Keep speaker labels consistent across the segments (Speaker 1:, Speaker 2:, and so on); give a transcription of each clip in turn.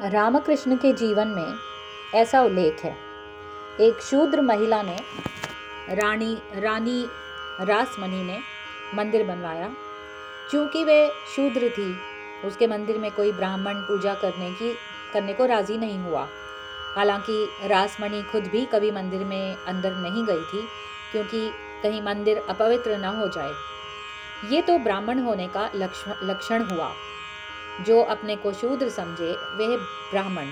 Speaker 1: रामकृष्ण के जीवन में ऐसा उल्लेख है। एक शूद्र महिला ने रानी रासमणी ने मंदिर बनवाया। चूंकि वे शूद्र थी, उसके मंदिर में कोई ब्राह्मण पूजा करने को राजी नहीं हुआ। हालांकि रासमणी खुद भी कभी मंदिर में अंदर नहीं गई थी, क्योंकि कहीं मंदिर अपवित्र न हो जाए। ये तो ब्राह्मण होने का लक्षण हुआ। जो अपने को शूद्र समझे वह ब्राह्मण,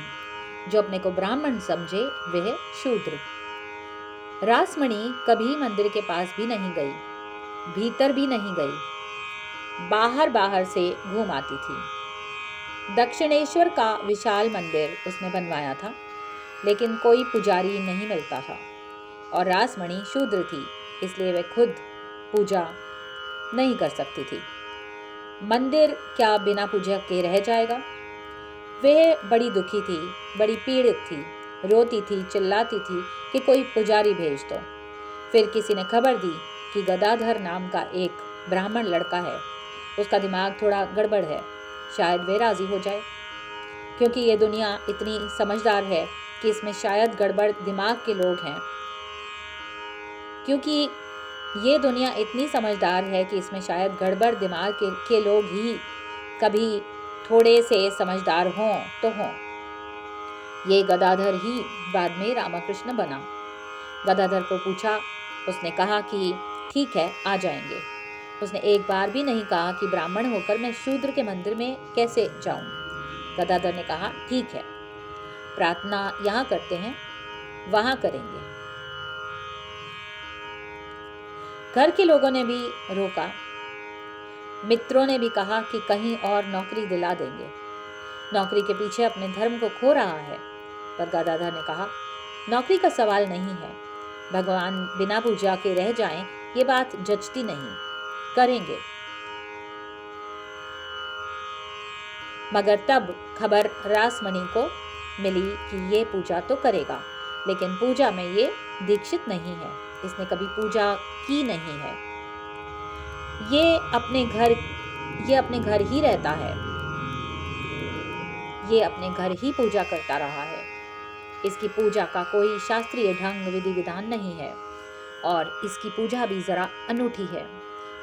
Speaker 1: जो अपने को ब्राह्मण समझे वह शूद्र। रासमणी कभी मंदिर के पास भी नहीं गई, भीतर भी नहीं गई, बाहर से घूम आती थी। दक्षिणेश्वर का विशाल मंदिर उसने बनवाया था, लेकिन कोई पुजारी नहीं मिलता था और रासमणी शूद्र थी, इसलिए वह खुद पूजा नहीं कर सकती थी। मंदिर क्या बिना पूजा के रह जाएगा? वह बड़ी दुखी थी, बड़ी पीड़ित थी, रोती थी, चिल्लाती थी कि कोई पुजारी भेज दो। फिर किसी ने खबर दी कि गदाधर नाम का एक ब्राह्मण लड़का है, उसका दिमाग थोड़ा गड़बड़ है, शायद वे राजी हो जाए। क्योंकि ये दुनिया इतनी समझदार है कि इसमें शायद गड़बड़ दिमाग के लोग हैं। क्योंकि ये दुनिया इतनी समझदार है कि इसमें शायद गड़बड़ दिमाग के लोग ही कभी थोड़े से समझदार हों तो हों। ये गदाधर ही बाद में रामकृष्ण बना। गदाधर को पूछा, उसने कहा कि ठीक है, आ जाएंगे। उसने एक बार भी नहीं कहा कि ब्राह्मण होकर मैं शूद्र के मंदिर में कैसे जाऊं। गदाधर ने कहा, ठीक है, प्रार्थना यहाँ करते हैं, वहां करेंगे। घर के लोगों ने भी रोका, मित्रों ने भी कहा कि कहीं और नौकरी दिला देंगे, नौकरी के पीछे अपने धर्म को खो रहा है। पर गदाधर ने कहा, नौकरी का सवाल नहीं है, भगवान बिना पूजा के रह जाएं, ये बात जचती नहीं, करेंगे। मगर तब खबर रासमणी को मिली कि ये पूजा तो करेगा, लेकिन पूजा में ये दीक्षित नहीं है, इसने कभी पूजा की नहीं है। ये अपने घर ही रहता है, ये अपने घर ही पूजा करता रहा है। इसकी पूजा का कोई शास्त्रीय ढंग विधि विधान नहीं है और इसकी पूजा भी जरा अनूठी है।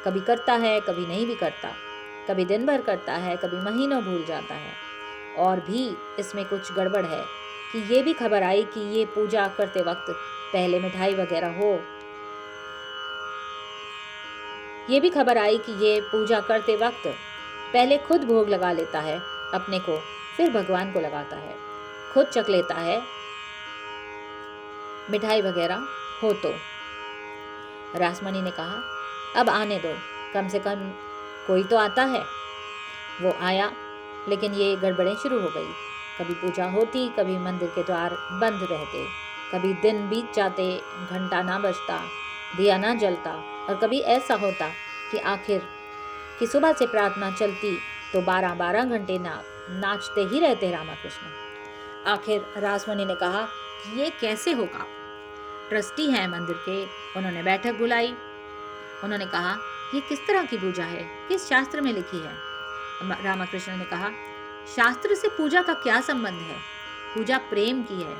Speaker 1: कभी करता है, कभी नहीं भी करता, कभी दिन भर करता है, कभी महीनों भूल जाता है। और भी इसमें कुछ गड़बड़ है कि ये भी खबर आई कि ये पूजा करते वक्त पहले मिठाई वगैरह हो। ये भी खबर आई कि ये पूजा करते वक्त पहले खुद भोग लगा लेता है अपने को, फिर भगवान को लगाता है, खुद चख लेता है मिठाई वगैरह हो तो। रासमणी ने कहा, अब आने दो, कम से कम कोई तो आता है। वो आया, लेकिन ये गड़बड़ें शुरू हो गई। कभी पूजा होती, कभी मंदिर के द्वार बंद रहते, कभी दिन बीत जाते, घंटा ना बजता, दिया ना जलता, और कभी ऐसा होता कि आखिर कि सुबह से प्रार्थना चलती तो 12-12 घंटे नाचते ही रहते रामकृष्ण। आखिर रासमणी ने कहा कि ये कैसे होगा। ट्रस्टी हैं मंदिर के, उन्होंने बैठक बुलाई। उन्होंने कहा, ये किस तरह की पूजा है, किस शास्त्र में लिखी है? रामकृष्ण ने कहा, शास्त्र से पूजा का क्या संबंध है? पूजा प्रेम की है।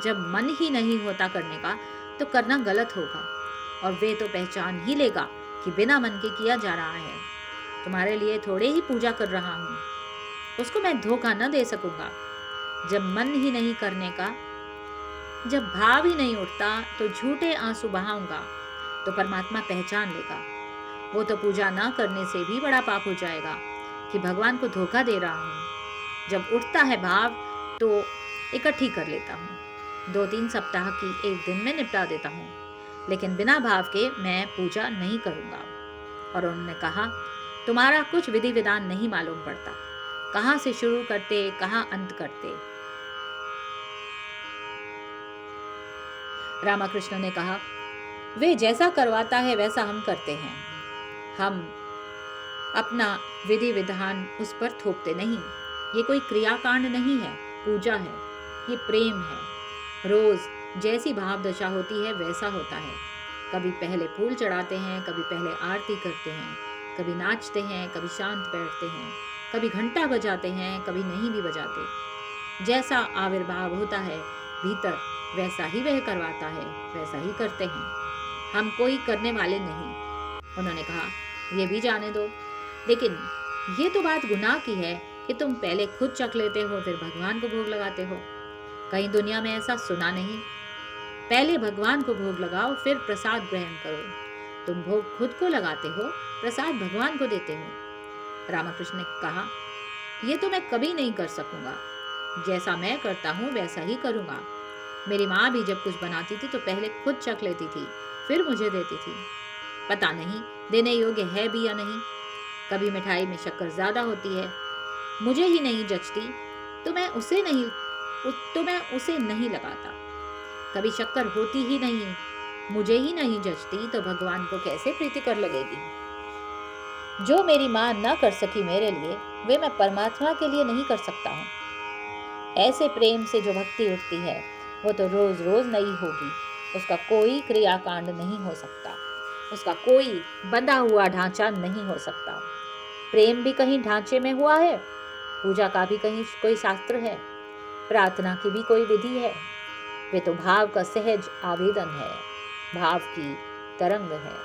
Speaker 1: जब मन ही नहीं होता करने का तो करना गलत होगा, और वे तो पहचान ही लेगा कि बिना मन के किया जा रहा है। तुम्हारे लिए थोड़े ही पूजा कर रहा हूँ, उसको मैं धोखा न दे सकूंगा। जब मन ही नहीं करने का, जब भाव ही नहीं उठता तो झूठे आंसू बहाऊंगा तो परमात्मा पहचान लेगा। वो तो पूजा ना करने से भी बड़ा पाप हो जाएगा कि भगवान को धोखा दे रहा हूँ। जब उठता है भाव तो इकट्ठी कर लेता हूँ, 2-3 सप्ताह की एक दिन में निपटा देता हूँ, लेकिन बिना भाव के मैं पूजा नहीं करूँगा। और उन्होंने कहा, तुम्हारा कुछ विधि विधान नहीं मालूम पड़ता, कहाँ से शुरू करते, कहाँ अंत करते। रामकृष्ण ने कहा, वे जैसा करवाता है वैसा हम करते हैं, हम अपना विधि विधान उस पर थोपते नहीं। ये कोई क्रियाकांड नहीं है, पूजा है, ये प्रेम है। रोज जैसी भाव दशा होती है वैसा होता है। कभी पहले फूल चढ़ाते हैं, कभी पहले आरती करते हैं, कभी नाचते हैं, कभी शांत बैठते हैं, कभी घंटा बजाते हैं, कभी नहीं भी बजाते। जैसा आविर्भाव होता है भीतर, वैसा ही वह करवाता है, वैसा ही करते हैं। हम कोई करने वाले नहीं। उन्होंने कहा, ये भी जाने दो, लेकिन ये तो बात गुनाह की है कि तुम पहले खुद चख लेते हो फिर भगवान को भोग लगाते हो। कहीं दुनिया में ऐसा सुना नहीं। पहले भगवान को भोग लगाओ फिर प्रसाद ग्रहण करो। तुम भोग खुद को लगाते हो, प्रसाद भगवान को देते हो। रामकृष्ण ने कहा, ये तो मैं कभी नहीं कर सकूंगा। जैसा मैं करता हूँ वैसा ही करूंगा। मेरी माँ भी जब कुछ बनाती थी तो पहले खुद चख लेती थी, फिर मुझे देती थी। पता नहीं देने योग्य है भी या नहीं। कभी मिठाई में शक्कर ज्यादा होती है, मुझे ही नहीं जचती तो मैं उसे नहीं लगाता। कभी शक्कर होती ही नहीं, मुझे ही नहीं जचती तो भगवान को कैसे प्रीति कर लगेगी। जो मेरी माँ न कर सकी मेरे लिए, वे मैं परमात्मा के लिए नहीं कर सकता हूँ। ऐसे प्रेम से जो भक्ति उठती है वो तो रोज रोज नई होगी। उसका कोई क्रियाकांड नहीं हो सकता, उसका कोई बंधा हुआ ढांचा नहीं हो सकता। प्रेम भी कहीं ढांचे में हुआ है, पूजा का भी कहीं कोई शास्त्र है, प्रार्थना की भी कोई विधि है। वे तो भाव का सहज आवेदन है, भाव की तरंग है।